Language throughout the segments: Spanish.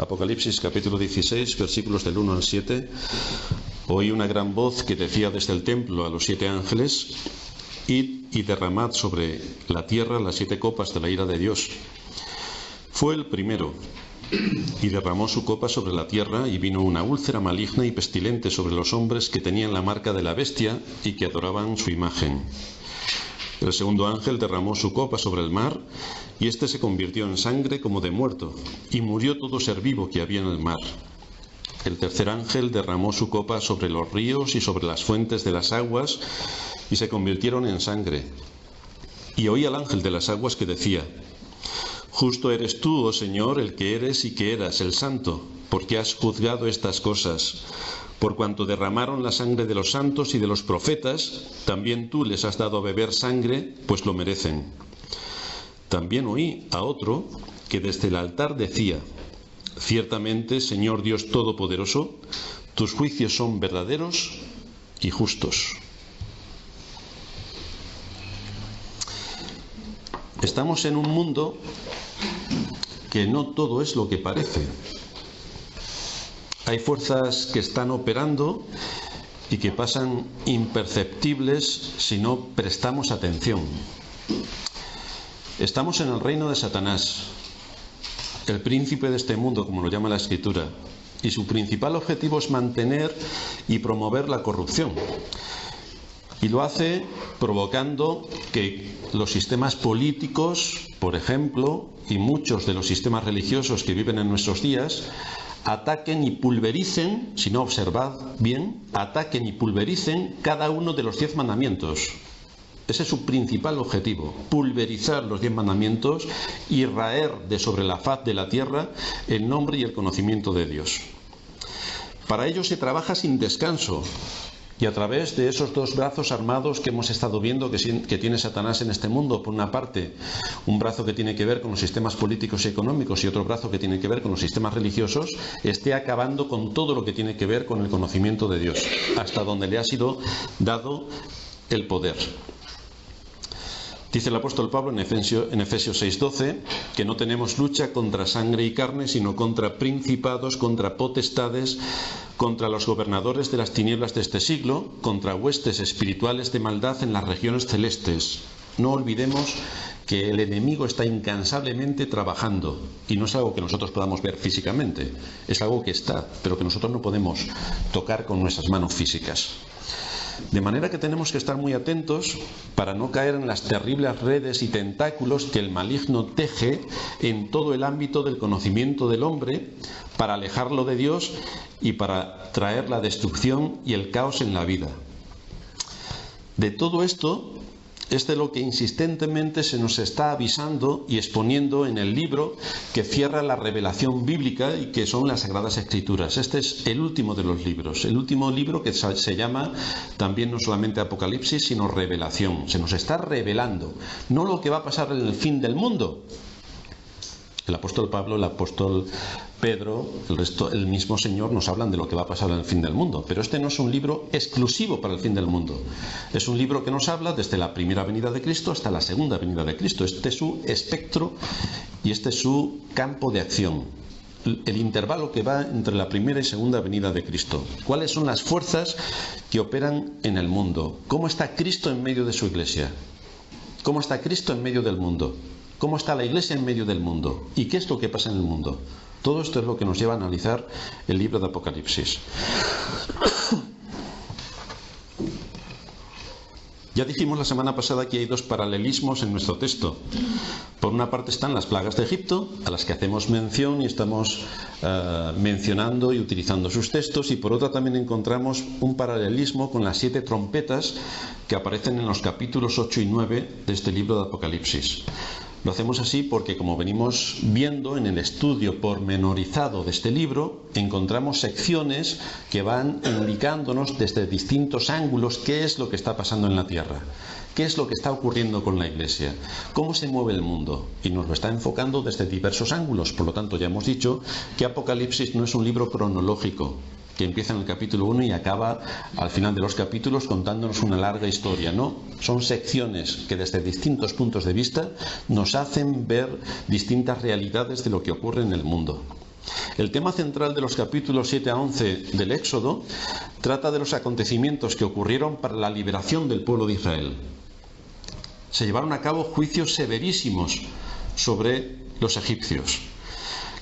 Apocalipsis capítulo 16, versículos del 1 al 7. Oí una gran voz que decía desde el templo a los 7 ángeles: id y derramad sobre la tierra las 7 copas de la ira de Dios. Fue el primero, y derramó su copa sobre la tierra, y vino una úlcera maligna y pestilente sobre los hombres que tenían la marca de la bestia y que adoraban su imagen. El segundo ángel derramó su copa sobre el mar, y éste se convirtió en sangre como de muerto, y murió todo ser vivo que había en el mar. El tercer ángel derramó su copa sobre los ríos y sobre las fuentes de las aguas, y se convirtieron en sangre. Y oí al ángel de las aguas que decía: justo eres tú, oh Señor, el que eres y que eras, el Santo, porque has juzgado estas cosas. Por cuanto derramaron la sangre de los santos y de los profetas, también tú les has dado a beber sangre, pues lo merecen. También oí a otro que desde el altar decía: ciertamente, Señor Dios Todopoderoso, tus juicios son verdaderos y justos. Estamos en un mundo que no todo es lo que parece. Hay fuerzas que están operando y que pasan imperceptibles si no prestamos atención. Estamos en el reino de Satanás, el príncipe de este mundo, como lo llama la Escritura, y su principal objetivo es mantener y promover la corrupción. Y lo hace provocando que los sistemas políticos, por ejemplo, y muchos de los sistemas religiosos que viven en nuestros días, ataquen y pulvericen, si no observad bien, ataquen y pulvericen cada uno de los 10 mandamientos. Ese es su principal objetivo: pulverizar los 10 mandamientos y raer de sobre la faz de la tierra el nombre y el conocimiento de Dios. Para ello se trabaja sin descanso, y a través de esos 2 brazos armados que hemos estado viendo que tiene Satanás en este mundo. Por una parte, un brazo que tiene que ver con los sistemas políticos y económicos, y otro brazo que tiene que ver con los sistemas religiosos, esté acabando con todo lo que tiene que ver con el conocimiento de Dios, hasta donde le ha sido dado el poder. Dice el apóstol Pablo en Efesios 6:12 que no tenemos lucha contra sangre y carne, sino contra principados, contra potestades, contra los gobernadores de las tinieblas de este siglo, contra huestes espirituales de maldad en las regiones celestes. No olvidemos que el enemigo está incansablemente trabajando, y no es algo que nosotros podamos ver físicamente, es algo que está, pero que nosotros no podemos tocar con nuestras manos físicas. De manera que tenemos que estar muy atentos para no caer en las terribles redes y tentáculos que el maligno teje en todo el ámbito del conocimiento del hombre, para alejarlo de Dios y para traer la destrucción y el caos en la vida. De todo esto es de lo que insistentemente se nos está avisando y exponiendo en el libro que cierra la revelación bíblica y que son las Sagradas Escrituras. Este es el último de los libros, el último libro que se llama también no solamente Apocalipsis, sino Revelación. Se nos está revelando no lo que va a pasar en el fin del mundo. El apóstol Pablo, el apóstol Pedro, el mismo Señor nos hablan de lo que va a pasar en el fin del mundo. Pero este no es un libro exclusivo para el fin del mundo. Es un libro que nos habla desde la primera venida de Cristo hasta la segunda venida de Cristo. Este es su espectro y este es su campo de acción. El intervalo que va entre la primera y segunda venida de Cristo. ¿Cuáles son las fuerzas que operan en el mundo? ¿Cómo está Cristo en medio de su iglesia? ¿Cómo está Cristo en medio del mundo? ¿Cómo está la iglesia en medio del mundo? ¿Y qué es lo que pasa en el mundo? Todo esto es lo que nos lleva a analizar el libro de Apocalipsis. Ya dijimos la semana pasada que hay 2 paralelismos en nuestro texto. Por una parte están las plagas de Egipto, a las que hacemos mención y estamos mencionando y utilizando sus textos, y por otra también encontramos un paralelismo con las 7 trompetas que aparecen en los capítulos 8 y 9 de este libro de Apocalipsis. Lo hacemos así porque, como venimos viendo en el estudio pormenorizado de este libro, encontramos secciones que van indicándonos desde distintos ángulos qué es lo que está pasando en la tierra, qué es lo que está ocurriendo con la iglesia, cómo se mueve el mundo, y nos lo está enfocando desde diversos ángulos. Por lo tanto, ya hemos dicho que Apocalipsis no es un libro cronológico, que empieza en el capítulo 1 y acaba al final de los capítulos contándonos una larga historia. No, son secciones que desde distintos puntos de vista nos hacen ver distintas realidades de lo que ocurre en el mundo. El tema central de los capítulos 7 a 11 del Éxodo trata de los acontecimientos que ocurrieron para la liberación del pueblo de Israel. Se llevaron a cabo juicios severísimos sobre los egipcios.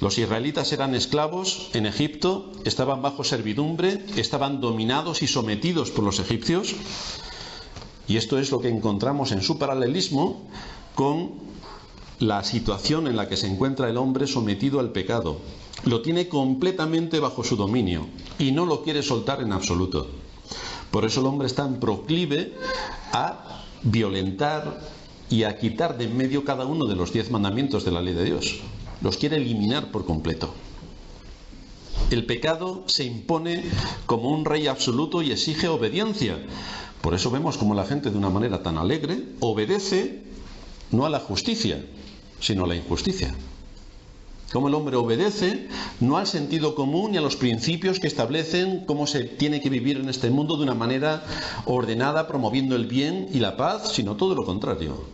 Los israelitas eran esclavos en Egipto, estaban bajo servidumbre, estaban dominados y sometidos por los egipcios, y esto es lo que encontramos en su paralelismo con la situación en la que se encuentra el hombre sometido al pecado. Lo tiene completamente bajo su dominio y no lo quiere soltar en absoluto. Por eso el hombre es tan proclive a violentar y a quitar de en medio cada uno de los 10 mandamientos de la ley de Dios. Los quiere eliminar por completo. El pecado se impone como un rey absoluto y exige obediencia. Por eso vemos como la gente, de una manera tan alegre, obedece no a la justicia, sino a la injusticia. Como el hombre obedece no al sentido común y a los principios que establecen cómo se tiene que vivir en este mundo de una manera ordenada, promoviendo el bien y la paz, sino todo lo contrario.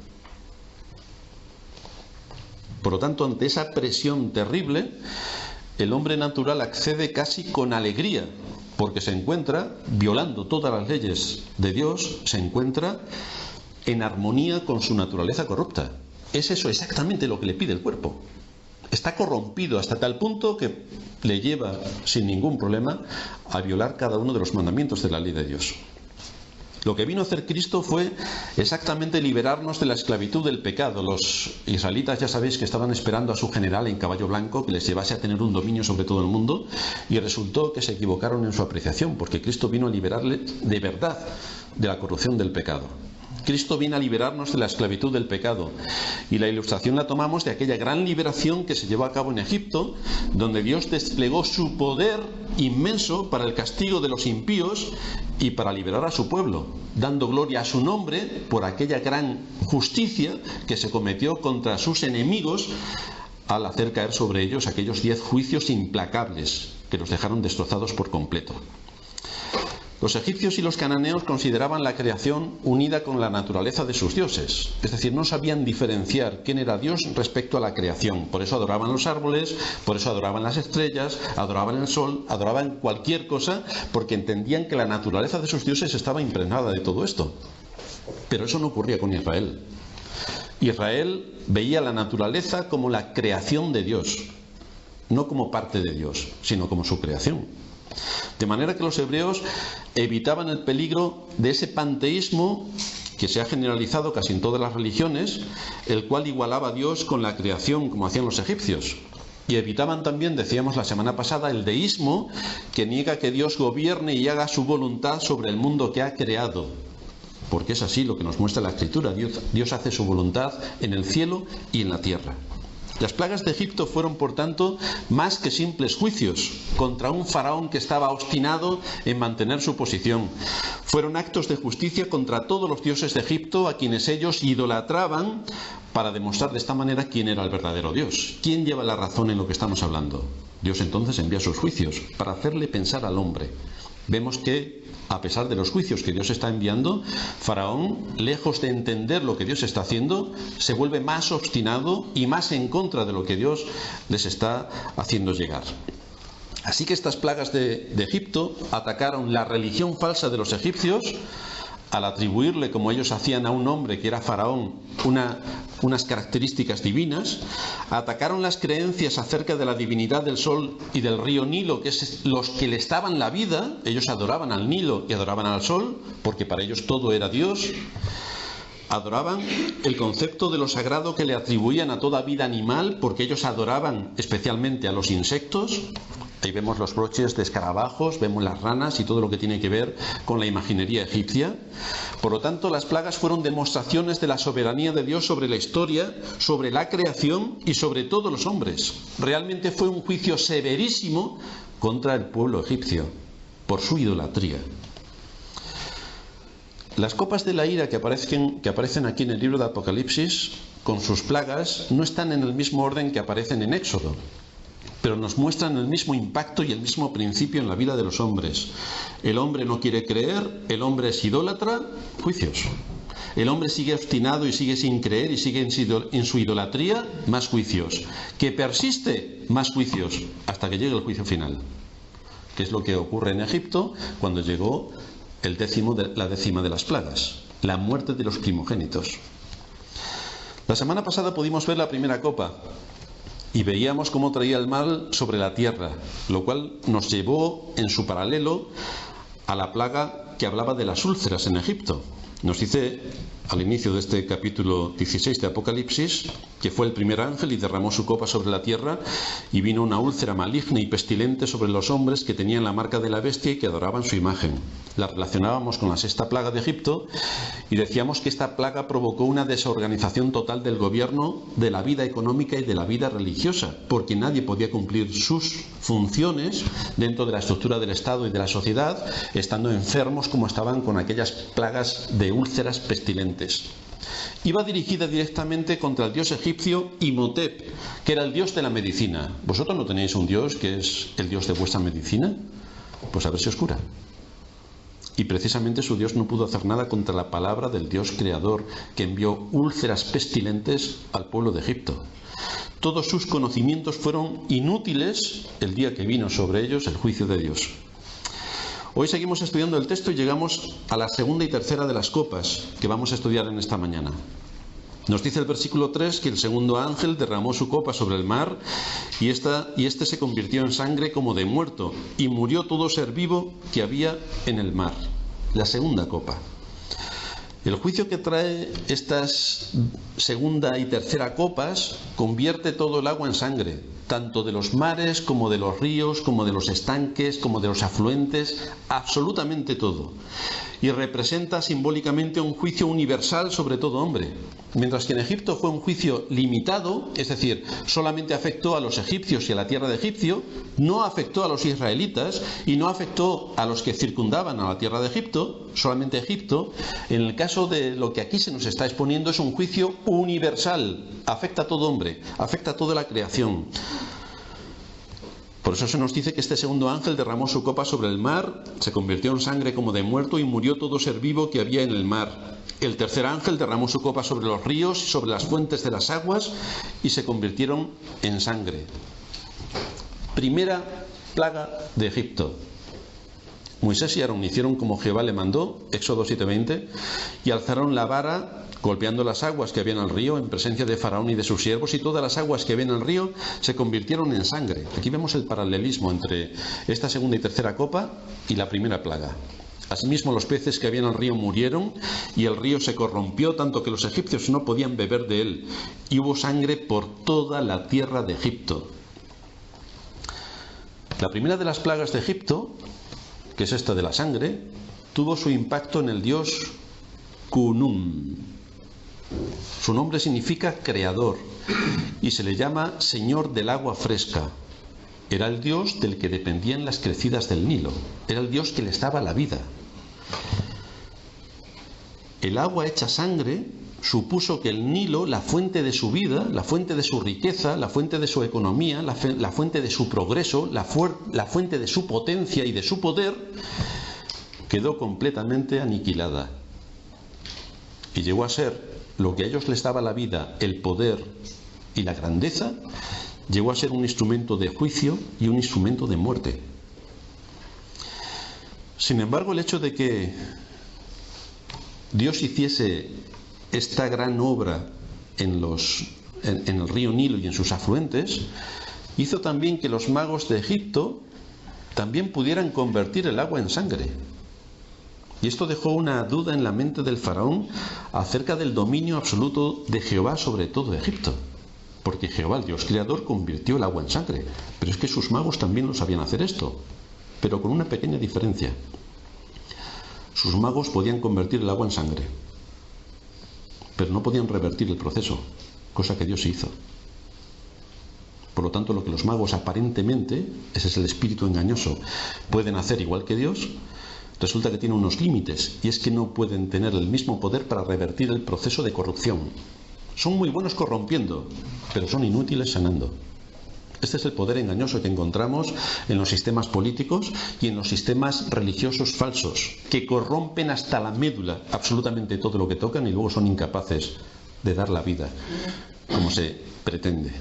Por lo tanto, ante esa presión terrible, el hombre natural accede casi con alegría, porque se encuentra, violando todas las leyes de Dios, se encuentra en armonía con su naturaleza corrupta. Es eso exactamente lo que le pide el cuerpo. Está corrompido hasta tal punto que le lleva sin ningún problema a violar cada uno de los mandamientos de la ley de Dios. Lo que vino a hacer Cristo fue exactamente liberarnos de la esclavitud del pecado. Los israelitas, ya sabéis, que estaban esperando a su general en caballo blanco que les llevase a tener un dominio sobre todo el mundo, y resultó que se equivocaron en su apreciación, porque Cristo vino a liberarles de verdad de la corrupción del pecado. Cristo viene a liberarnos de la esclavitud del pecado, y la ilustración la tomamos de aquella gran liberación que se llevó a cabo en Egipto, donde Dios desplegó su poder inmenso para el castigo de los impíos y para liberar a su pueblo, dando gloria a su nombre por aquella gran justicia que se cometió contra sus enemigos al hacer caer sobre ellos aquellos 10 juicios implacables que los dejaron destrozados por completo. Los egipcios y los cananeos consideraban la creación unida con la naturaleza de sus dioses, es decir, no sabían diferenciar quién era Dios respecto a la creación. Por eso adoraban los árboles, por eso adoraban las estrellas, adoraban el sol, adoraban cualquier cosa, porque entendían que la naturaleza de sus dioses estaba impregnada de todo esto. Pero eso no ocurría con Israel. Israel veía la naturaleza como la creación de Dios, no como parte de Dios, sino como su creación. De manera que los hebreos evitaban el peligro de ese panteísmo que se ha generalizado casi en todas las religiones, el cual igualaba a Dios con la creación, como hacían los egipcios. Y evitaban también, decíamos la semana pasada, el deísmo, que niega que Dios gobierne y haga su voluntad sobre el mundo que ha creado. Porque es así lo que nos muestra la Escritura. Dios hace su voluntad en el cielo y en la tierra. Las plagas de Egipto fueron, por tanto, más que simples juicios contra un faraón que estaba obstinado en mantener su posición. Fueron actos de justicia contra todos los dioses de Egipto, a quienes ellos idolatraban, para demostrar de esta manera quién era el verdadero Dios. ¿Quién lleva la razón en lo que estamos hablando? Dios entonces envía sus juicios para hacerle pensar al hombre. Vemos que, a pesar de los juicios que Dios está enviando, Faraón, lejos de entender lo que Dios está haciendo, se vuelve más obstinado y más en contra de lo que Dios les está haciendo llegar. Así que estas plagas de Egipto atacaron la religión falsa de los egipcios, al atribuirle, como ellos hacían a un hombre que era Faraón, unas características divinas. Atacaron las creencias acerca de la divinidad del sol y del río Nilo, que es los que les daban la vida. Ellos adoraban al Nilo y adoraban al sol, porque para ellos todo era Dios. Adoraban el concepto de lo sagrado que le atribuían a toda vida animal, porque ellos adoraban especialmente a los insectos. Ahí vemos los broches de escarabajos, vemos las ranas y todo lo que tiene que ver con la imaginería egipcia. Por lo tanto, las plagas fueron demostraciones de la soberanía de Dios sobre la historia, sobre la creación y sobre todos los hombres. Realmente fue un juicio severísimo contra el pueblo egipcio por su idolatría. Las copas de la ira que aparecen aquí en el libro de Apocalipsis, con sus plagas, no están en el mismo orden que aparecen en Éxodo, pero nos muestran el mismo impacto y el mismo principio en la vida de los hombres. El hombre no quiere creer, el hombre es idólatra, juicios. el hombre sigue obstinado y sigue sin creer y sigue en su idolatría, más juicios. Que persiste, más juicios, hasta que llegue el juicio final. Que es lo que ocurre en Egipto cuando llegó la décima de las plagas, la muerte de los primogénitos. La semana pasada pudimos ver la primera copa y veíamos cómo traía el mal sobre la tierra, lo cual nos llevó en su paralelo a la plaga que hablaba de las úlceras en Egipto. Nos dice al inicio de este capítulo 16 de Apocalipsis que fue el primer ángel y derramó su copa sobre la tierra y vino una úlcera maligna y pestilente sobre los hombres que tenían la marca de la bestia y que adoraban su imagen. La relacionábamos con la sexta plaga de Egipto y decíamos que esta plaga provocó una desorganización total del gobierno, de la vida económica y de la vida religiosa, porque nadie podía cumplir sus funciones dentro de la estructura del Estado y de la sociedad, estando enfermos como estaban con aquellas plagas de úlceras pestilentes. Iba dirigida directamente contra el dios egipcio Imhotep, que era el dios de la medicina. ¿Vosotros no tenéis un dios que es el dios de vuestra medicina? Pues a ver si os cura. Y precisamente su dios no pudo hacer nada contra la palabra del Dios creador, que envió úlceras pestilentes al pueblo de Egipto. Todos sus conocimientos fueron inútiles el día que vino sobre ellos el juicio de Dios. Hoy seguimos estudiando el texto y llegamos a la segunda y tercera de las copas que vamos a estudiar en esta mañana. Nos dice el versículo 3 que el segundo ángel derramó su copa sobre el mar y este se convirtió en sangre como de muerto y murió todo ser vivo que había en el mar. La segunda copa. El juicio que trae estas segunda y tercera copas convierte todo el agua en sangre, tanto de los mares como de los ríos, como de los estanques, como de los afluentes, absolutamente todo. Y representa simbólicamente un juicio universal sobre todo hombre. Mientras que en Egipto fue un juicio limitado, es decir, solamente afectó a los egipcios y a la tierra de Egipto, no afectó a los israelitas y no afectó a los que circundaban a la tierra de Egipto, solamente Egipto. En el caso de lo que aquí se nos está exponiendo es un juicio universal, afecta a todo hombre, afecta a toda la creación. Por eso se nos dice que este segundo ángel derramó su copa sobre el mar, se convirtió en sangre como de muerto y murió todo ser vivo que había en el mar. El tercer ángel derramó su copa sobre los ríos y sobre las fuentes de las aguas y se convirtieron en sangre. Primera plaga de Egipto. Moisés y Aarón hicieron como Jehová le mandó, Éxodo 7:20, y alzaron la vara golpeando las aguas que había en el río en presencia de Faraón y de sus siervos, y todas las aguas que había en el río se convirtieron en sangre. Aquí vemos el paralelismo entre esta segunda y tercera copa y la primera plaga. Asimismo los peces que había en el río murieron y el río se corrompió tanto que los egipcios no podían beber de él, y hubo sangre por toda la tierra de Egipto. La primera de las plagas de Egipto, que es esta de la sangre, tuvo su impacto en el dios Khnum. Su nombre significa creador y se le llama Señor del agua fresca. Era el dios del que dependían las crecidas del Nilo. Era el dios que les daba la vida. El agua hecha sangre supuso que el Nilo, la fuente de su vida, la fuente de su riqueza, la fuente de su economía, la fuente de su progreso, la fuente de su potencia y de su poder, quedó completamente aniquilada. Y llegó a ser lo que a ellos les daba la vida, el poder y la grandeza, llegó a ser un instrumento de juicio y un instrumento de muerte. Sin embargo, el hecho de que Dios hiciese esta gran obra en el río Nilo y en sus afluentes, hizo también que los magos de Egipto también pudieran convertir el agua en sangre. Y esto dejó una duda en la mente del faraón acerca del dominio absoluto de Jehová sobre todo Egipto. Porque Jehová, el Dios creador, convirtió el agua en sangre. Pero es que sus magos también lo sabían hacer esto, pero con una pequeña diferencia. Sus magos podían convertir el agua en sangre, pero no podían revertir el proceso, cosa que Dios hizo. Por lo tanto, lo que los magos aparentemente, ese es el espíritu engañoso, pueden hacer igual que Dios, resulta que tiene unos límites, y es que no pueden tener el mismo poder para revertir el proceso de corrupción. Son muy buenos corrompiendo, pero son inútiles sanando. Este es el poder engañoso que encontramos en los sistemas políticos y en los sistemas religiosos falsos, que corrompen hasta la médula absolutamente todo lo que tocan y luego son incapaces de dar la vida como se pretende.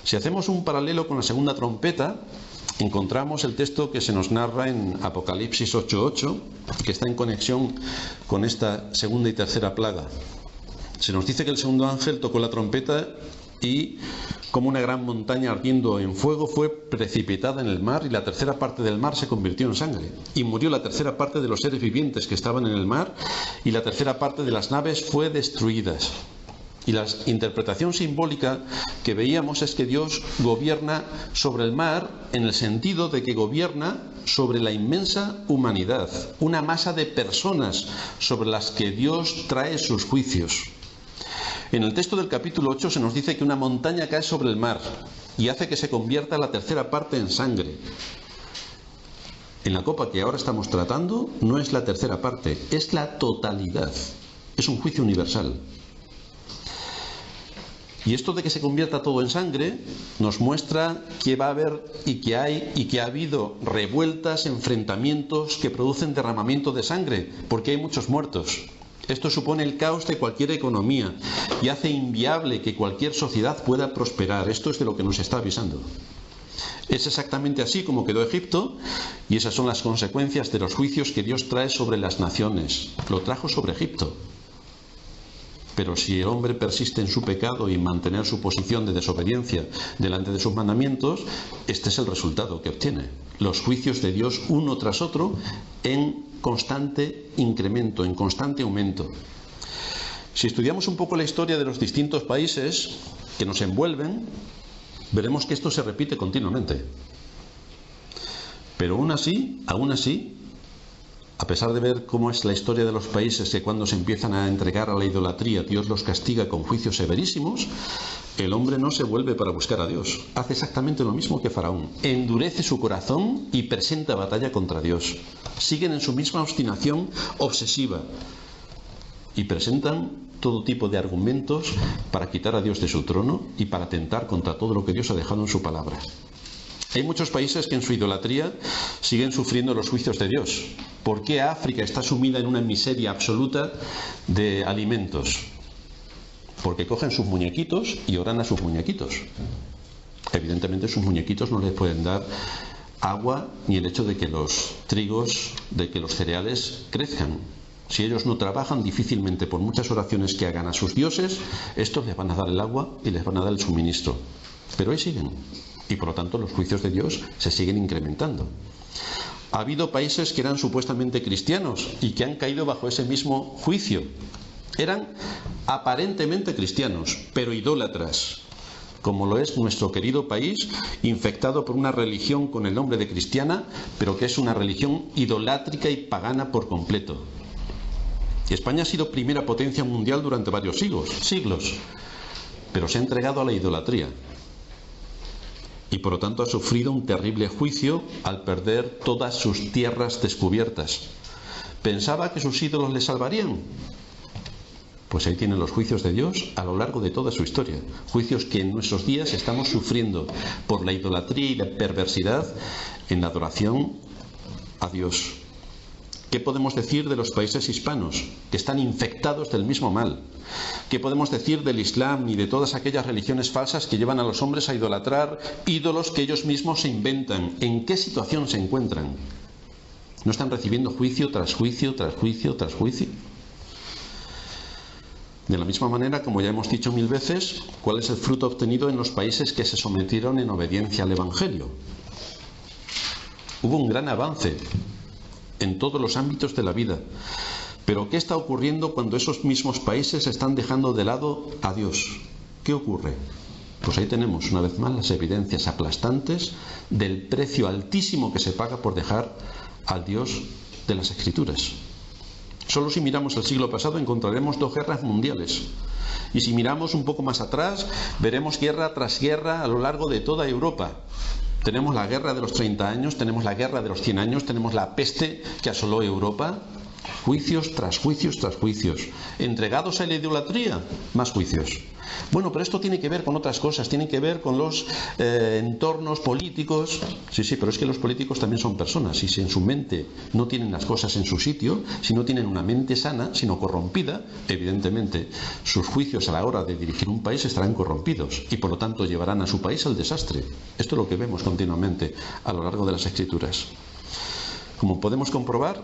Si hacemos un paralelo con la segunda trompeta, encontramos el texto que se nos narra en Apocalipsis 8:8, que está en conexión con esta segunda y tercera plaga. Se nos dice que el segundo ángel tocó la trompeta y como una gran montaña ardiendo en fuego fue precipitada en el mar, y la tercera parte del mar se convirtió en sangre, y murió la tercera parte de los seres vivientes que estaban en el mar, y la tercera parte de las naves fue destruidas. Y la interpretación simbólica que veíamos es que Dios gobierna sobre el mar en el sentido de que gobierna sobre la inmensa humanidad, una masa de personas sobre las que Dios trae sus juicios. En el texto del capítulo 8 se nos dice que una montaña cae sobre el mar y hace que se convierta la tercera parte en sangre. En la copa que ahora estamos tratando no es la tercera parte, es la totalidad. Es un juicio universal. Y esto de que se convierta todo en sangre nos muestra que va a haber y que hay y que ha habido revueltas, enfrentamientos que producen derramamiento de sangre, porque hay muchos muertos. Esto supone el caos de cualquier economía y hace inviable que cualquier sociedad pueda prosperar. Esto es de lo que nos está avisando. Es exactamente así como quedó Egipto, y esas son las consecuencias de los juicios que Dios trae sobre las naciones. Lo trajo sobre Egipto. Pero si el hombre persiste en su pecado y mantener su posición de desobediencia delante de sus mandamientos, este es el resultado que obtiene. Los juicios de Dios uno tras otro en constante incremento, en constante aumento. Si estudiamos un poco la historia de los distintos países que nos envuelven, veremos que esto se repite continuamente. Pero aún así, a pesar de ver cómo es la historia de los países que cuando se empiezan a entregar a la idolatría, Dios los castiga con juicios severísimos, el hombre no se vuelve para buscar a Dios. Hace exactamente lo mismo que Faraón. Endurece su corazón y presenta batalla contra Dios. Siguen en su misma obstinación obsesiva y presentan todo tipo de argumentos para quitar a Dios de su trono y para atentar contra todo lo que Dios ha dejado en su palabra. Hay muchos países que en su idolatría siguen sufriendo los juicios de Dios. ¿Por qué África está sumida en una miseria absoluta de alimentos? Porque cogen sus muñequitos y oran a sus muñequitos. Evidentemente sus muñequitos no les pueden dar agua ni el hecho de que los trigos, de que los cereales crezcan. Si ellos no trabajan, difícilmente por muchas oraciones que hagan a sus dioses, estos les van a dar el agua y les van a dar el suministro. Pero ahí siguen. Y por lo tanto los juicios de Dios se siguen incrementando. Ha habido países que eran supuestamente cristianos y que han caído bajo ese mismo juicio. Eran aparentemente cristianos, pero idólatras, como lo es nuestro querido país, infectado por una religión con el nombre de cristiana, pero que es una religión idolátrica y pagana por completo. España ha sido primera potencia mundial durante varios siglos, pero se ha entregado a la idolatría. Y por lo tanto ha sufrido un terrible juicio al perder todas sus tierras descubiertas. ¿Pensaba que sus ídolos le salvarían? Pues ahí tienen los juicios de Dios a lo largo de toda su historia. Juicios que en nuestros días estamos sufriendo por la idolatría y la perversidad en la adoración a Dios. ¿Qué podemos decir de los países hispanos, que están infectados del mismo mal? ¿Qué podemos decir del Islam y de todas aquellas religiones falsas que llevan a los hombres a idolatrar ídolos que ellos mismos se inventan? ¿En qué situación se encuentran? ¿No están recibiendo juicio tras juicio, tras juicio, tras juicio? De la misma manera, como ya hemos dicho 1000 veces, ¿cuál es el fruto obtenido en los países que se sometieron en obediencia al Evangelio? Hubo un gran avance en todos los ámbitos de la vida. Pero ¿qué está ocurriendo cuando esos mismos países están dejando de lado a Dios? ¿Qué ocurre? Pues ahí tenemos una vez más las evidencias aplastantes del precio altísimo que se paga por dejar al Dios de las Escrituras. Solo si miramos el siglo pasado encontraremos 2 guerras mundiales. Y si miramos un poco más atrás, veremos guerra tras guerra a lo largo de toda Europa. Tenemos la guerra de los 30 años, tenemos la guerra de los 100 años, tenemos la peste que asoló Europa, Juicios tras juicios tras juicios. Entregados a la idolatría, más juicios. Bueno, pero esto tiene que ver con otras cosas, tiene que ver con los entornos políticos. Sí, pero es que los políticos también son personas, y si en su mente no tienen las cosas en su sitio, si no tienen una mente sana, sino corrompida, evidentemente sus juicios a la hora de dirigir un país estarán corrompidos y por lo tanto llevarán a su país al desastre. Esto es lo que vemos continuamente a lo largo de las Escrituras. Como podemos comprobar,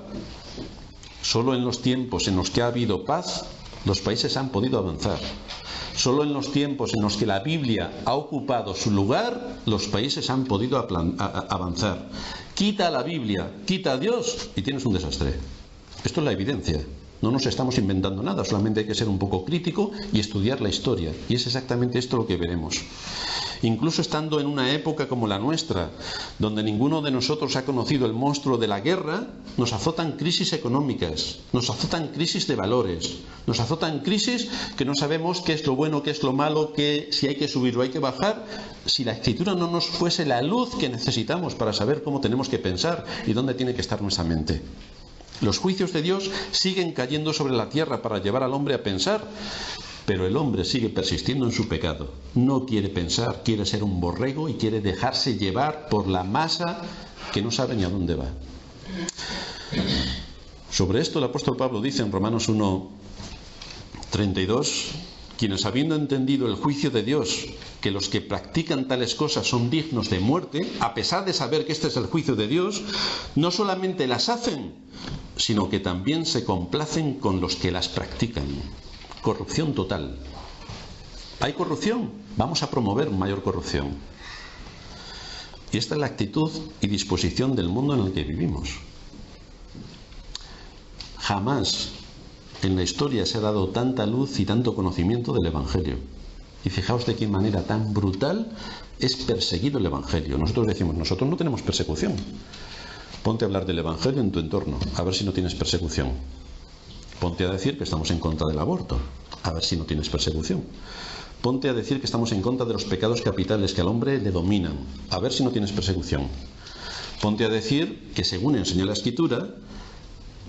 solo en los tiempos en los que ha habido paz, los países han podido avanzar. Solo en los tiempos en los que la Biblia ha ocupado su lugar, los países han podido avanzar. Quita la Biblia, quita a Dios y tienes un desastre. Esto es la evidencia. No nos estamos inventando nada, solamente hay que ser un poco crítico y estudiar la historia. Y es exactamente esto lo que veremos. Incluso estando en una época como la nuestra, donde ninguno de nosotros ha conocido el monstruo de la guerra, nos azotan crisis económicas, nos azotan crisis de valores, nos azotan crisis que no sabemos qué es lo bueno, qué es lo malo, si hay que subir o hay que bajar, si la Escritura no nos fuese la luz que necesitamos para saber cómo tenemos que pensar y dónde tiene que estar nuestra mente. Los juicios de Dios siguen cayendo sobre la tierra para llevar al hombre a pensar, pero el hombre sigue persistiendo en su pecado. No quiere pensar, quiere ser un borrego y quiere dejarse llevar por la masa que no sabe ni a dónde va. Sobre esto el apóstol Pablo dice en Romanos 1:32, quienes habiendo entendido el juicio de Dios, que los que practican tales cosas son dignos de muerte, a pesar de saber que este es el juicio de Dios, no solamente las hacen, sino que también se complacen con los que las practican. Corrupción total. ¿Hay corrupción? Vamos a promover mayor corrupción. Y esta es la actitud y disposición del mundo en el que vivimos. Jamás en la historia se ha dado tanta luz y tanto conocimiento del Evangelio. Y fijaos de qué manera tan brutal es perseguido el Evangelio. Nosotros decimos, nosotros no tenemos persecución. Ponte a hablar del Evangelio en tu entorno, a ver si no tienes persecución. Ponte a decir que estamos en contra del aborto, a ver si no tienes persecución. Ponte a decir que estamos en contra de los pecados capitales que al hombre le dominan, a ver si no tienes persecución. Ponte a decir que según enseña la Escritura,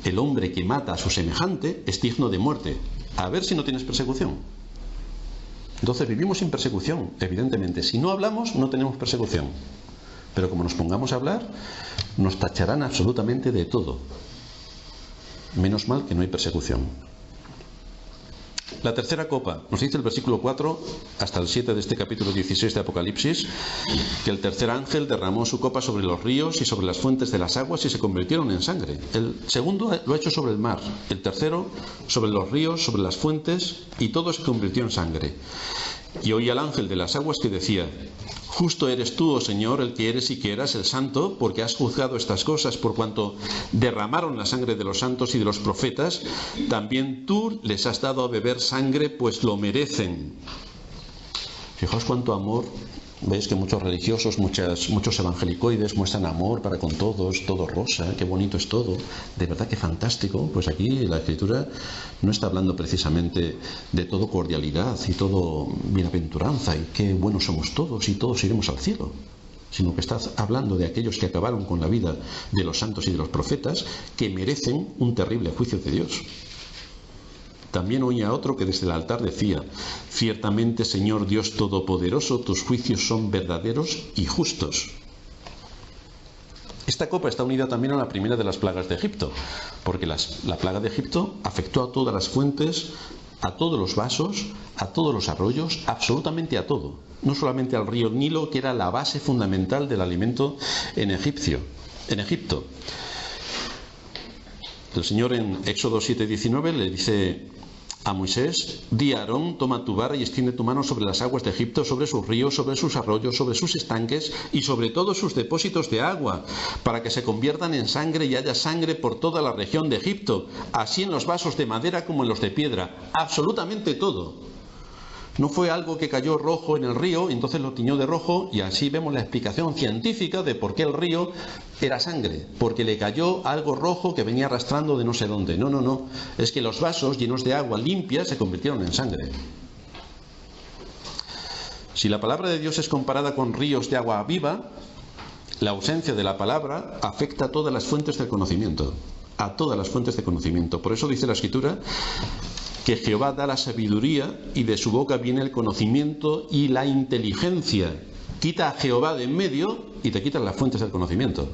el hombre que mata a su semejante es digno de muerte, a ver si no tienes persecución. Entonces vivimos sin persecución, evidentemente. Si no hablamos, no tenemos persecución. Pero como nos pongamos a hablar, nos tacharán absolutamente de todo. Menos mal que no hay persecución. La tercera copa, nos dice el versículo 4 hasta el 7 de este capítulo 16 de Apocalipsis, que el tercer ángel derramó su copa sobre los ríos y sobre las fuentes de las aguas y se convirtieron en sangre. El segundo lo ha hecho sobre el mar, el tercero sobre los ríos, sobre las fuentes, y todo se convirtió en sangre. Y oí al ángel de las aguas que decía: justo eres tú, oh Señor, el que eres y que eras el santo, porque has juzgado estas cosas, por cuanto derramaron la sangre de los santos y de los profetas, también tú les has dado a beber sangre, pues lo merecen. Fijaos cuánto amor. Veis que muchos religiosos, muchos evangelicoides muestran amor para con todos, todo rosa, qué bonito es todo, de verdad que fantástico. Pues aquí la Escritura no está hablando precisamente de todo cordialidad y todo bienaventuranza y qué buenos somos todos y todos iremos al cielo, sino que está hablando de aquellos que acabaron con la vida de los santos y de los profetas, que merecen un terrible juicio de Dios. También oía otro que desde el altar decía: ciertamente, Señor Dios Todopoderoso, tus juicios son verdaderos y justos. Esta copa está unida también a la primera de las plagas de Egipto, porque la plaga de Egipto afectó a todas las fuentes, a todos los vasos, a todos los arroyos, absolutamente a todo. No solamente al río Nilo, que era la base fundamental del alimento en Egipto. El Señor en Éxodo 7:19 le dice a Moisés: di a Aarón, toma tu vara y extiende tu mano sobre las aguas de Egipto, sobre sus ríos, sobre sus arroyos, sobre sus estanques y sobre todos sus depósitos de agua, para que se conviertan en sangre y haya sangre por toda la región de Egipto, así en los vasos de madera como en los de piedra. Absolutamente todo. No fue algo que cayó rojo en el río y entonces lo tiñó de rojo, y así vemos la explicación científica de por qué el río era sangre, porque le cayó algo rojo que venía arrastrando de no sé dónde. No, es que los vasos llenos de agua limpia se convirtieron en sangre. Si la palabra de Dios es comparada con ríos de agua viva, la ausencia de la palabra afecta a todas las fuentes del conocimiento. a todas las fuentes de conocimiento. Por eso dice la Escritura que Jehová da la sabiduría y de su boca viene el conocimiento y la inteligencia. Quita a Jehová de en medio y te quitan las fuentes del conocimiento.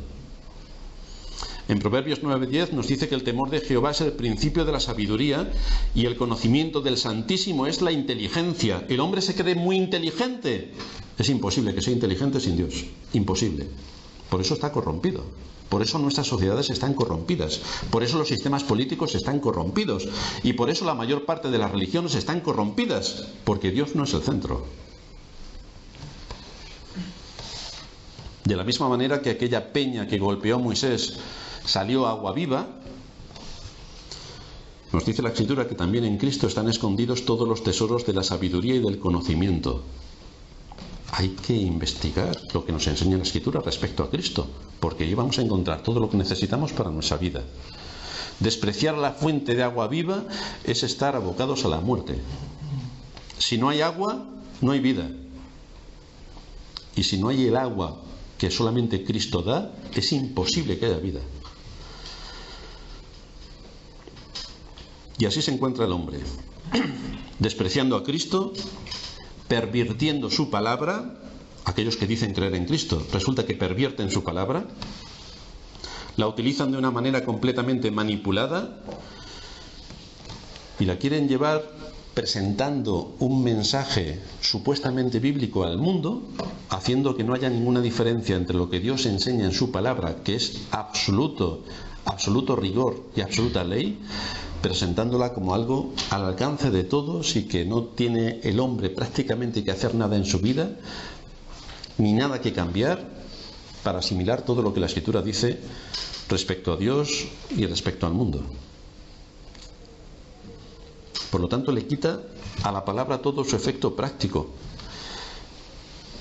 En Proverbios 9:10 nos dice que el temor de Jehová es el principio de la sabiduría y el conocimiento del Santísimo es la inteligencia. El hombre se cree muy inteligente. Es imposible que sea inteligente sin Dios. Imposible. Por eso está corrompido. Por eso nuestras sociedades están corrompidas. Por eso los sistemas políticos están corrompidos. Y por eso la mayor parte de las religiones están corrompidas. Porque Dios no es el centro. De la misma manera que aquella peña que golpeó a Moisés salió agua viva, nos dice la Escritura que también en Cristo están escondidos todos los tesoros de la sabiduría y del conocimiento. Hay que investigar lo que nos enseña la Escritura respecto a Cristo, porque ahí vamos a encontrar todo lo que necesitamos para nuestra vida. Despreciar la fuente de agua viva es estar abocados a la muerte. Si no hay agua, no hay vida. Y si no hay el agua que solamente Cristo da, es imposible que haya vida. Y así se encuentra el hombre, despreciando a Cristo, pervirtiendo su palabra. Aquellos que dicen creer en Cristo, resulta que pervierten su palabra, la utilizan de una manera completamente manipulada y la quieren llevar presentando un mensaje supuestamente bíblico al mundo, haciendo que no haya ninguna diferencia entre lo que Dios enseña en su palabra, que es absoluto rigor y absoluta ley, presentándola como algo al alcance de todos y que no tiene el hombre prácticamente que hacer nada en su vida, ni nada que cambiar para asimilar todo lo que la Escritura dice respecto a Dios y respecto al mundo. Por lo tanto, le quita a la palabra todo su efecto práctico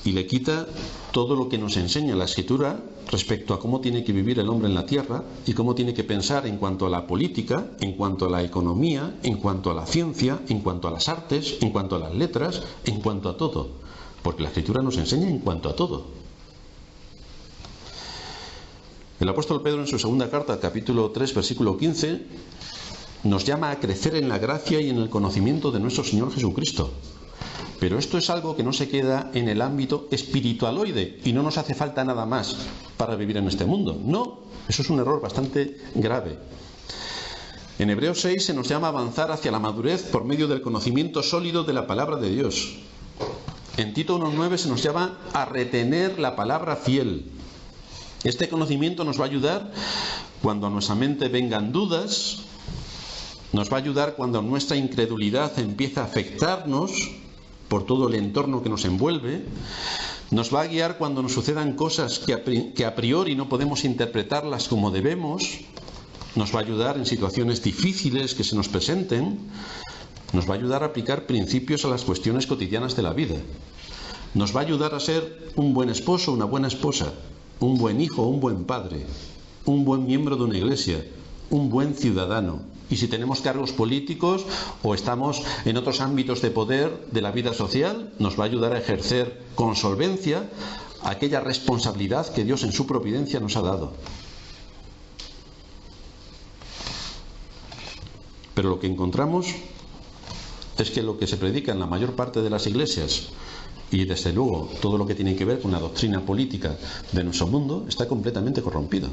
y le quita todo lo que nos enseña la Escritura respecto a cómo tiene que vivir el hombre en la tierra y cómo tiene que pensar en cuanto a la política, en cuanto a la economía, en cuanto a la ciencia, en cuanto a las artes, en cuanto a las letras, en cuanto a todo. Porque la Escritura nos enseña en cuanto a todo. El apóstol Pedro en su segunda carta, capítulo 3, versículo 15, nos llama a crecer en la gracia y en el conocimiento de nuestro Señor Jesucristo. Pero esto es algo que no se queda en el ámbito espiritualoide y no nos hace falta nada más para vivir en este mundo. No, eso es un error bastante grave. En Hebreos 6 se nos llama a avanzar hacia la madurez por medio del conocimiento sólido de la palabra de Dios. En Tito 1:9 se nos llama a retener la palabra fiel. Este conocimiento nos va a ayudar cuando a nuestra mente vengan dudas, nos va a ayudar cuando nuestra incredulidad empieza a afectarnos por todo el entorno que nos envuelve, nos va a guiar cuando nos sucedan cosas que a priori no podemos interpretarlas como debemos, nos va a ayudar en situaciones difíciles que se nos presenten, nos va a ayudar a aplicar principios a las cuestiones cotidianas de la vida, nos va a ayudar a ser un buen esposo, una buena esposa, un buen hijo, un buen padre, un buen miembro de una iglesia, un buen ciudadano. Y si tenemos cargos políticos o estamos en otros ámbitos de poder de la vida social, nos va a ayudar a ejercer con solvencia aquella responsabilidad que Dios en su providencia nos ha dado. Pero lo que encontramos es que lo que se predica en la mayor parte de las iglesias y desde luego todo lo que tiene que ver con la doctrina política de nuestro mundo está completamente corrompido.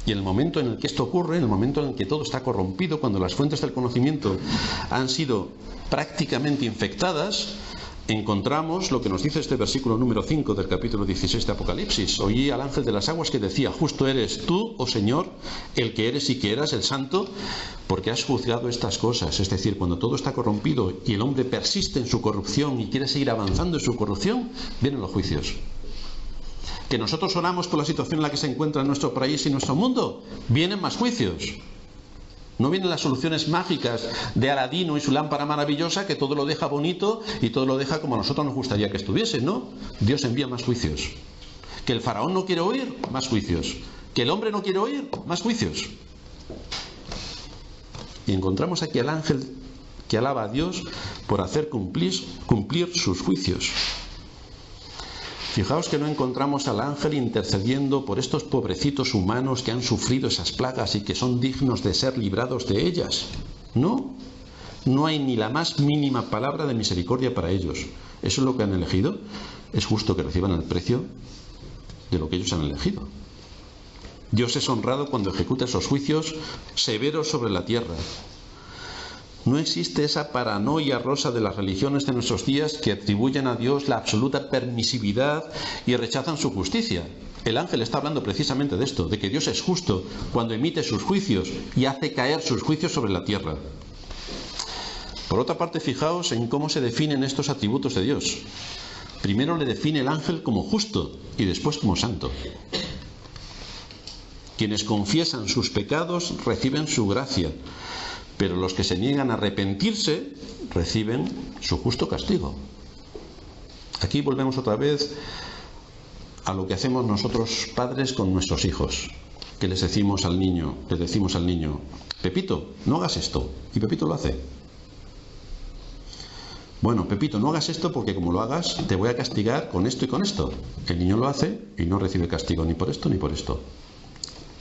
Y en el momento en el que esto ocurre, en el momento en el que todo está corrompido, cuando las fuentes del conocimiento han sido prácticamente infectadas, encontramos lo que nos dice este versículo número 5 del capítulo 16 de Apocalipsis. Oí al ángel de las aguas que decía: justo eres tú, oh Señor, el que eres y que eras, el santo, porque has juzgado estas cosas. Es decir, cuando todo está corrompido y el hombre persiste en su corrupción y quiere seguir avanzando en su corrupción, vienen los juicios. Que nosotros oramos por la situación en la que se encuentra nuestro país y nuestro mundo, vienen más juicios. No vienen las soluciones mágicas de Aladino y su lámpara maravillosa que todo lo deja bonito y todo lo deja como a nosotros nos gustaría que estuviese, ¿no? Dios envía más juicios. Que el faraón no quiere oír, más juicios. Que el hombre no quiere oír, más juicios. Y encontramos aquí al ángel que alaba a Dios por hacer cumplir sus juicios. Fijaos que no encontramos al ángel intercediendo por estos pobrecitos humanos que han sufrido esas plagas y que son dignos de ser librados de ellas. No, no hay ni la más mínima palabra de misericordia para ellos. Eso es lo que han elegido. Es justo que reciban el precio de lo que ellos han elegido. Dios es honrado cuando ejecuta esos juicios severos sobre la tierra. No existe esa paranoia rosa de las religiones de nuestros días que atribuyen a Dios la absoluta permisividad y rechazan su justicia. El ángel está hablando precisamente de esto, de que Dios es justo cuando emite sus juicios y hace caer sus juicios sobre la tierra. Por otra parte, fijaos en cómo se definen estos atributos de Dios. Primero le define el ángel como justo y después como santo. Quienes confiesan sus pecados reciben su gracia, pero los que se niegan a arrepentirse reciben su justo castigo. Aquí volvemos otra vez a lo que hacemos nosotros padres con nuestros hijos, que les decimos al niño, Pepito, no hagas esto, y Pepito lo hace. Bueno, Pepito, no hagas esto porque como lo hagas te voy a castigar con esto y con esto. El niño lo hace y no recibe castigo ni por esto ni por esto.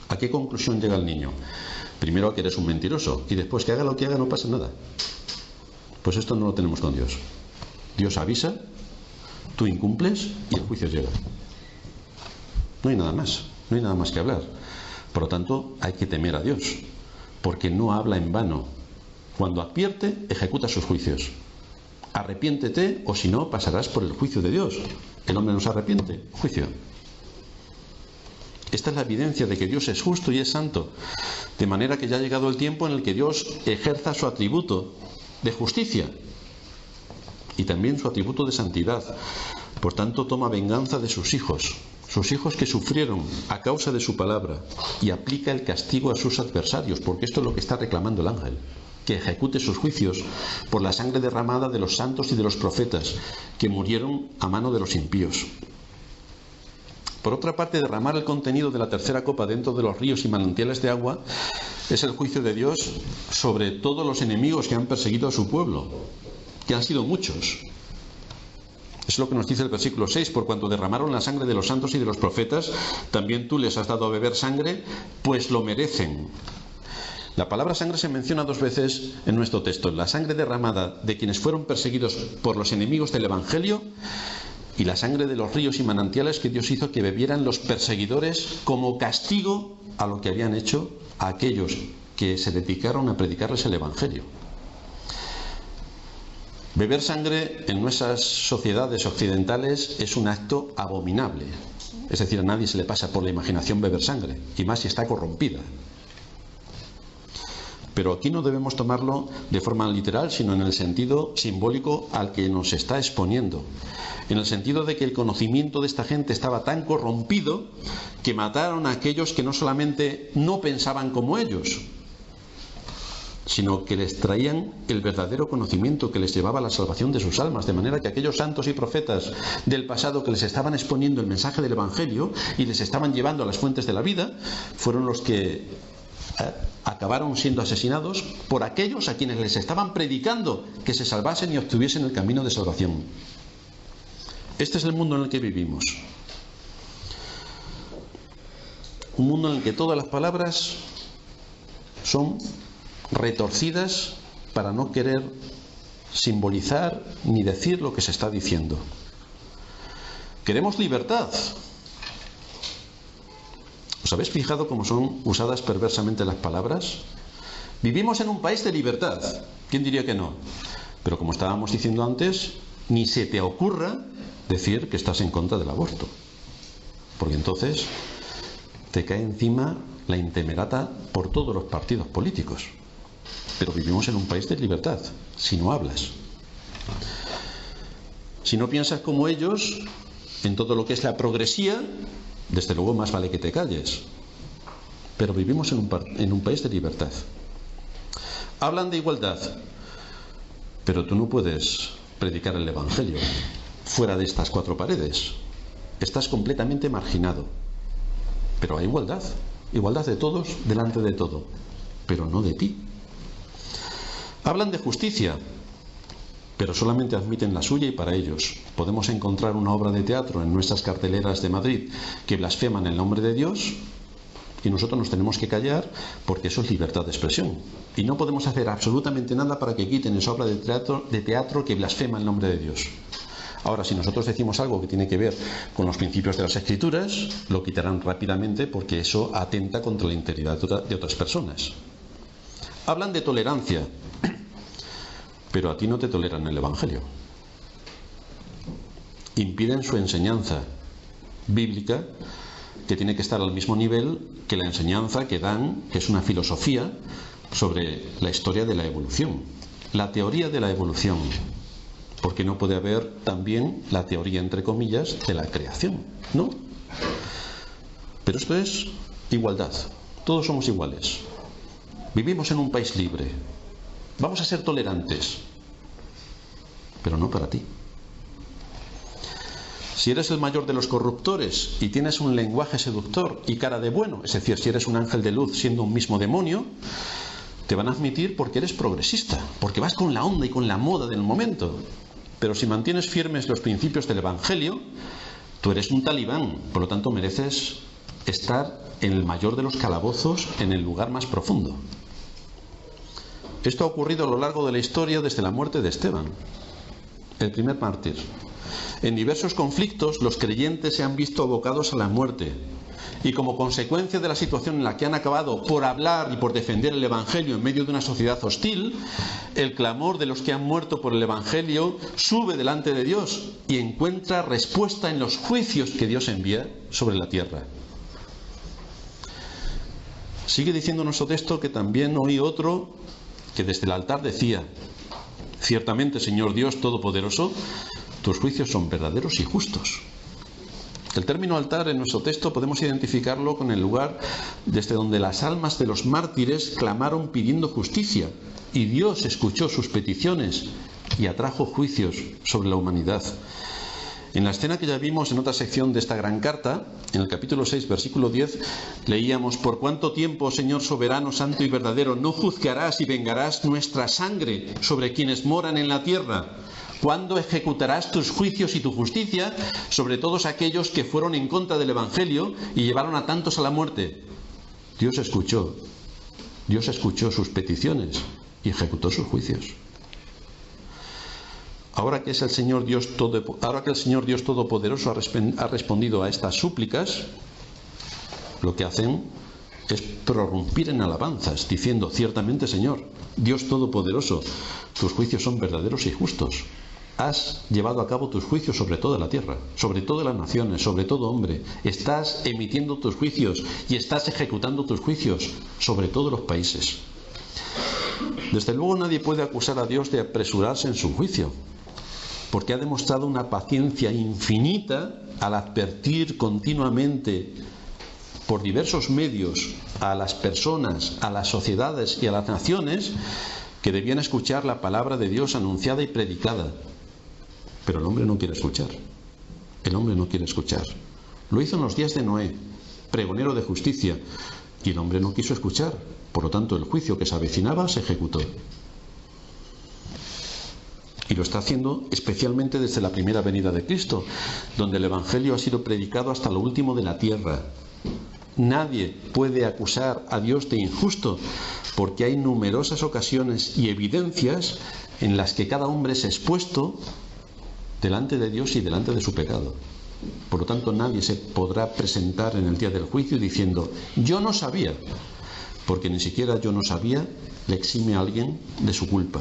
¿A qué conclusión llega el niño? Primero a que eres un mentiroso y después que haga lo que haga no pasa nada. Pues esto no lo tenemos con Dios. Dios avisa, tú incumples y el juicio llega. No hay nada más que hablar. Por lo tanto, hay que temer a Dios, porque no habla en vano. Cuando advierte, ejecuta sus juicios. Arrepiéntete o si no, pasarás por el juicio de Dios. El hombre no se arrepiente, juicio. Esta es la evidencia de que Dios es justo y es santo, de manera que ya ha llegado el tiempo en el que Dios ejerza su atributo de justicia y también su atributo de santidad. Por tanto, toma venganza de sus hijos que sufrieron a causa de su palabra, y aplica el castigo a sus adversarios, porque esto es lo que está reclamando el ángel, que ejecute sus juicios por la sangre derramada de los santos y de los profetas que murieron a mano de los impíos. Por otra parte, derramar el contenido de la tercera copa dentro de los ríos y manantiales de agua es el juicio de Dios sobre todos los enemigos que han perseguido a su pueblo, que han sido muchos. Es lo que nos dice el versículo 6, por cuanto derramaron la sangre de los santos y de los profetas, también tú les has dado a beber sangre, pues lo merecen. La palabra sangre se menciona 2 veces en nuestro texto, la sangre derramada de quienes fueron perseguidos por los enemigos del Evangelio y la sangre de los ríos y manantiales que Dios hizo que bebieran los perseguidores como castigo a lo que habían hecho a aquellos que se dedicaron a predicarles el Evangelio. Beber sangre en nuestras sociedades occidentales es un acto abominable. Es decir, a nadie se le pasa por la imaginación beber sangre, y más si está corrompida. Pero aquí no debemos tomarlo de forma literal, sino en el sentido simbólico al que nos está exponiendo. En el sentido de que el conocimiento de esta gente estaba tan corrompido que mataron a aquellos que no solamente no pensaban como ellos, sino que les traían el verdadero conocimiento que les llevaba a la salvación de sus almas, de manera que aquellos santos y profetas del pasado que les estaban exponiendo el mensaje del Evangelio y les estaban llevando a las fuentes de la vida, fueron los que acabaron siendo asesinados por aquellos a quienes les estaban predicando que se salvasen y obtuviesen el camino de salvación. Este es el mundo en el que vivimos. Un mundo en el que todas las palabras son retorcidas para no querer simbolizar ni decir lo que se está diciendo. Queremos libertad. ¿Os habéis fijado cómo son usadas perversamente las palabras? Vivimos en un país de libertad. ¿Quién diría que no? Pero como estábamos diciendo antes, ni se te ocurra decir que estás en contra del aborto, porque entonces te cae encima la intemerata por todos los partidos políticos. Pero vivimos en un país de libertad, si no hablas. Si no piensas como ellos en todo lo que es la progresía, desde luego más vale que te calles. Pero vivimos en un país de libertad. Hablan de igualdad, pero tú no puedes predicar el Evangelio fuera de estas 4 paredes. Estás completamente marginado. Pero hay igualdad. Igualdad de todos delante de todo, pero no de ti. Hablan de justicia, pero solamente admiten la suya y para ellos. Podemos encontrar una obra de teatro en nuestras carteleras de Madrid que blasfeman el nombre de Dios y nosotros nos tenemos que callar porque eso es libertad de expresión. Y no podemos hacer absolutamente nada para que quiten esa obra de teatro que blasfema el nombre de Dios. Ahora, si nosotros decimos algo que tiene que ver con los principios de las Escrituras, lo quitarán rápidamente porque eso atenta contra la integridad de otras personas. Hablan de tolerancia, pero a ti no te toleran el Evangelio. Impiden su enseñanza bíblica, que tiene que estar al mismo nivel que la enseñanza que dan, que es una filosofía sobre la historia de la evolución, la teoría de la evolución, porque no puede haber también la teoría, entre comillas, de la creación, ¿no? Pero esto es igualdad, todos somos iguales, vivimos en un país libre, vamos a ser tolerantes, pero no para ti. Si eres el mayor de los corruptores y tienes un lenguaje seductor y cara de bueno, es decir, si eres un ángel de luz siendo un mismo demonio, te van a admitir porque eres progresista, porque vas con la onda y con la moda del momento. Pero si mantienes firmes los principios del Evangelio, tú eres un talibán, por lo tanto mereces estar en el mayor de los calabozos, en el lugar más profundo. Esto ha ocurrido a lo largo de la historia desde la muerte de Esteban, el primer mártir. En diversos conflictos los creyentes se han visto abocados a la muerte y como consecuencia de la situación en la que han acabado por hablar y por defender el Evangelio en medio de una sociedad hostil, el clamor de los que han muerto por el Evangelio sube delante de Dios y encuentra respuesta en los juicios que Dios envía sobre la tierra. Sigue diciendo nuestro texto que también oí otro que desde el altar decía: ciertamente, Señor Dios Todopoderoso, tus juicios son verdaderos y justos. El término altar en nuestro texto podemos identificarlo con el lugar desde donde las almas de los mártires clamaron pidiendo justicia y Dios escuchó sus peticiones y atrajo juicios sobre la humanidad. En la escena que ya vimos en otra sección de esta gran carta, en el capítulo 6, versículo 10, leíamos: por cuánto tiempo, Señor soberano, santo y verdadero, no juzgarás y vengarás nuestra sangre sobre quienes moran en la tierra. ¿Cuándo ejecutarás tus juicios y tu justicia sobre todos aquellos que fueron en contra del Evangelio y llevaron a tantos a la muerte? Dios escuchó sus peticiones y ejecutó sus juicios. Ahora que el Señor Dios Todopoderoso ha respondido a estas súplicas, lo que hacen es prorrumpir en alabanzas, diciendo: ciertamente, Señor, Dios Todopoderoso, tus juicios son verdaderos y justos. Has llevado a cabo tus juicios sobre toda la tierra, sobre todas las naciones, sobre todo hombre. Estás emitiendo tus juicios y estás ejecutando tus juicios sobre todos los países. Desde luego nadie puede acusar a Dios de apresurarse en su juicio, porque ha demostrado una paciencia infinita al advertir continuamente por diversos medios a las personas, a las sociedades y a las naciones que debían escuchar la palabra de Dios anunciada y predicada. Pero el hombre no quiere escuchar. El hombre no quiere escuchar. Lo hizo en los días de Noé, pregonero de justicia, y el hombre no quiso escuchar. Por lo tanto, el juicio que se avecinaba se ejecutó. Y lo está haciendo especialmente desde la primera venida de Cristo, donde el Evangelio ha sido predicado hasta lo último de la tierra. Nadie puede acusar a Dios de injusto, porque hay numerosas ocasiones y evidencias en las que cada hombre es expuesto delante de Dios y delante de su pecado. Por lo tanto, nadie se podrá presentar en el día del juicio diciendo: yo no sabía, porque ni siquiera yo no sabía le exime a alguien de su culpa.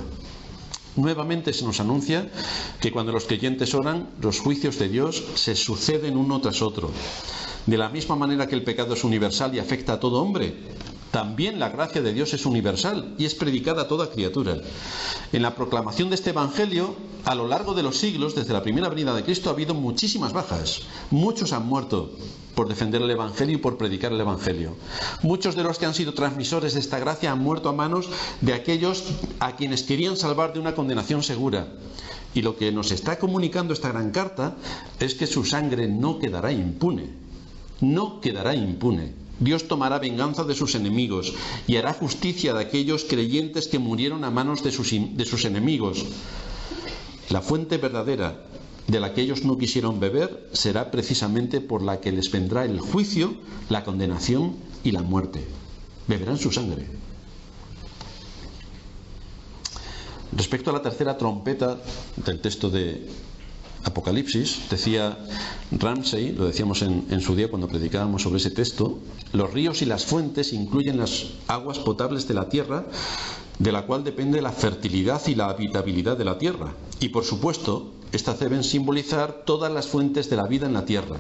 Nuevamente se nos anuncia que cuando los creyentes oran, los juicios de Dios se suceden uno tras otro. De la misma manera que el pecado es universal y afecta a todo hombre, también la gracia de Dios es universal y es predicada a toda criatura. En la proclamación de este Evangelio, a lo largo de los siglos, desde la primera venida de Cristo, ha habido muchísimas bajas. Muchos han muerto por defender el Evangelio y por predicar el Evangelio. Muchos de los que han sido transmisores de esta gracia han muerto a manos de aquellos a quienes querían salvar de una condenación segura. Y lo que nos está comunicando esta gran carta es que su sangre no quedará impune. No quedará impune. Dios tomará venganza de sus enemigos y hará justicia de aquellos creyentes que murieron a manos de sus enemigos. La fuente verdadera de la que ellos no quisieron beber será precisamente por la que les vendrá el juicio, la condenación y la muerte. Beberán su sangre. Respecto a la tercera trompeta del texto de Apocalipsis, decía Ramsey, lo decíamos en su día cuando predicábamos sobre ese texto, los ríos y las fuentes incluyen las aguas potables de la tierra, de la cual depende la fertilidad y la habitabilidad de la tierra. Y por supuesto, estas deben simbolizar todas las fuentes de la vida en la tierra: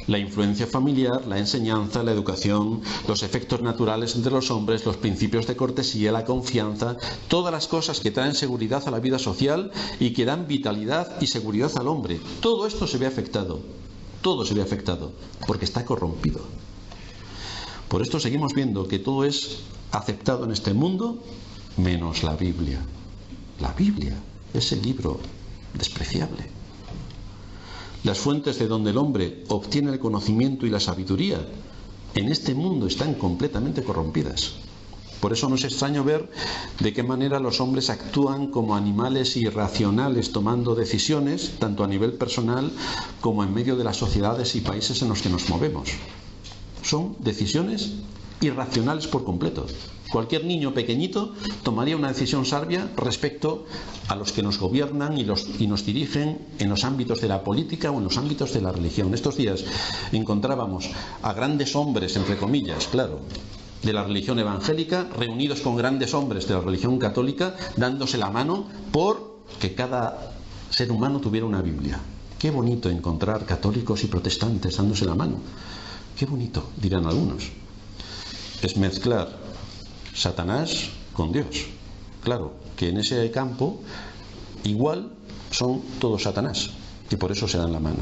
la influencia familiar, la enseñanza, la educación, los efectos naturales entre los hombres, los principios de cortesía, la confianza, todas las cosas que traen seguridad a la vida social y que dan vitalidad y seguridad al hombre. Todo esto se ve afectado, porque está corrompido. Por esto seguimos viendo que todo es aceptado en este mundo menos la Biblia. La Biblia es el libro despreciable. Las fuentes de donde el hombre obtiene el conocimiento y la sabiduría en este mundo están completamente corrompidas. Por eso no es extraño ver de qué manera los hombres actúan como animales irracionales, tomando decisiones tanto a nivel personal como en medio de las sociedades y países en los que nos movemos. Son decisiones irracionales por completo. Cualquier niño pequeñito tomaría una decisión sabia respecto a los que nos gobiernan y nos dirigen en los ámbitos de la política o en los ámbitos de la religión. Estos días encontrábamos a grandes hombres, entre comillas, claro, de la religión evangélica, reunidos con grandes hombres de la religión católica, dándose la mano por que cada ser humano tuviera una Biblia. Qué bonito encontrar católicos y protestantes dándose la mano. Qué bonito, dirán algunos. Es mezclar Satanás con Dios. Claro, que en ese campo igual son todos Satanás, y por eso se dan la mano,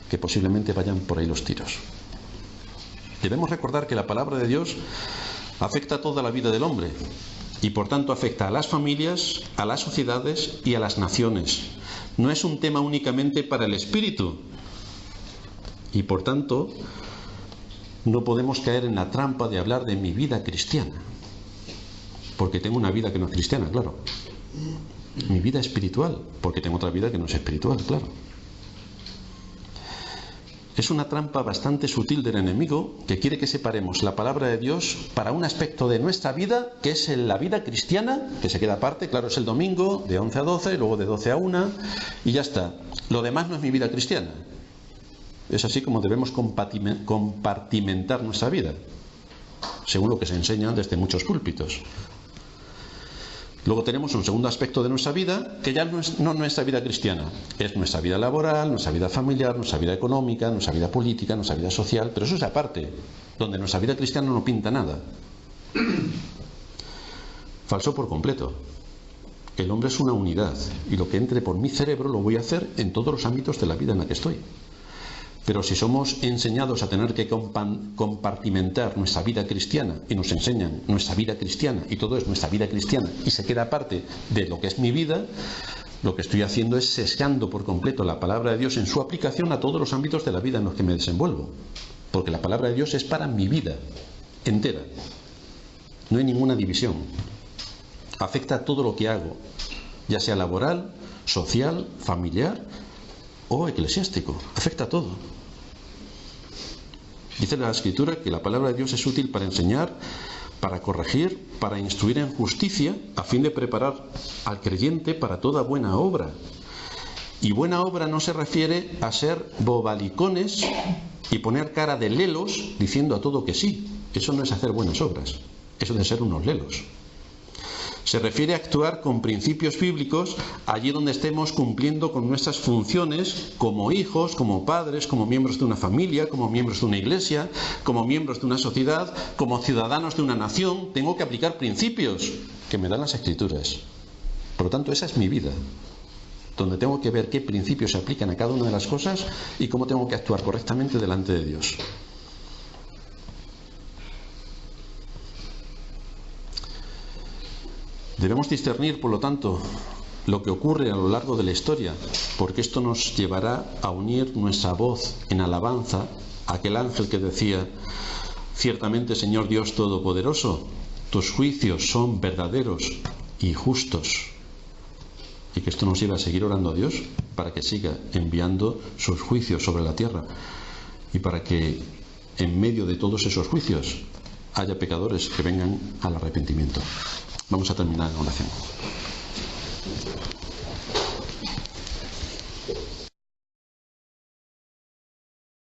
que posiblemente vayan por ahí los tiros. Debemos recordar que la palabra de Dios afecta a toda la vida del hombre, y por tanto afecta a las familias, a las sociedades y a las naciones. No es un tema únicamente para el espíritu, y por tanto no podemos caer en la trampa de hablar de mi vida cristiana, porque tengo una vida que no es cristiana, claro. Mi vida espiritual, porque tengo otra vida que no es espiritual, claro. Es una trampa bastante sutil del enemigo, que quiere que separemos la palabra de Dios para un aspecto de nuestra vida, que es la vida cristiana, que se queda aparte, claro, es el domingo de 11 a 12, luego de 12 a 1, y ya está. Lo demás no es mi vida cristiana. Es así como debemos compartimentar nuestra vida, según lo que se enseña desde muchos púlpitos. Luego tenemos un segundo aspecto de nuestra vida, que ya no es nuestra vida cristiana, es nuestra vida laboral, nuestra vida familiar, nuestra vida económica, nuestra vida política, nuestra vida social, pero eso es aparte, donde nuestra vida cristiana no pinta nada. Falso por completo. El hombre es una unidad, y lo que entre por mi cerebro lo voy a hacer en todos los ámbitos de la vida en la que estoy. Pero si somos enseñados a tener que compartimentar nuestra vida cristiana, y nos enseñan nuestra vida cristiana, y todo es nuestra vida cristiana, y se queda aparte de lo que es mi vida, lo que estoy haciendo es sesgando por completo la palabra de Dios en su aplicación a todos los ámbitos de la vida en los que me desenvuelvo. Porque la palabra de Dios es para mi vida entera. No hay ninguna división. Afecta a todo lo que hago, ya sea laboral, social, familiar o eclesiástico. Afecta a todo. Dice la Escritura que la palabra de Dios es útil para enseñar, para corregir, para instruir en justicia, a fin de preparar al creyente para toda buena obra. Y buena obra no se refiere a ser bobalicones y poner cara de lelos diciendo a todo que sí. Eso no es hacer buenas obras. Eso de ser unos lelos. Se refiere a actuar con principios bíblicos allí donde estemos cumpliendo con nuestras funciones como hijos, como padres, como miembros de una familia, como miembros de una iglesia, como miembros de una sociedad, como ciudadanos de una nación. Tengo que aplicar principios que me dan las Escrituras. Por lo tanto, esa es mi vida, donde tengo que ver qué principios se aplican a cada una de las cosas y cómo tengo que actuar correctamente delante de Dios. Debemos discernir, por lo tanto, lo que ocurre a lo largo de la historia, porque esto nos llevará a unir nuestra voz en alabanza a aquel ángel que decía: ciertamente, Señor Dios Todopoderoso, tus juicios son verdaderos y justos. y que esto nos lleve a seguir orando a Dios para que siga enviando sus juicios sobre la tierra y para que en medio de todos esos juicios haya pecadores que vengan al arrepentimiento. Vamos a terminar en oración.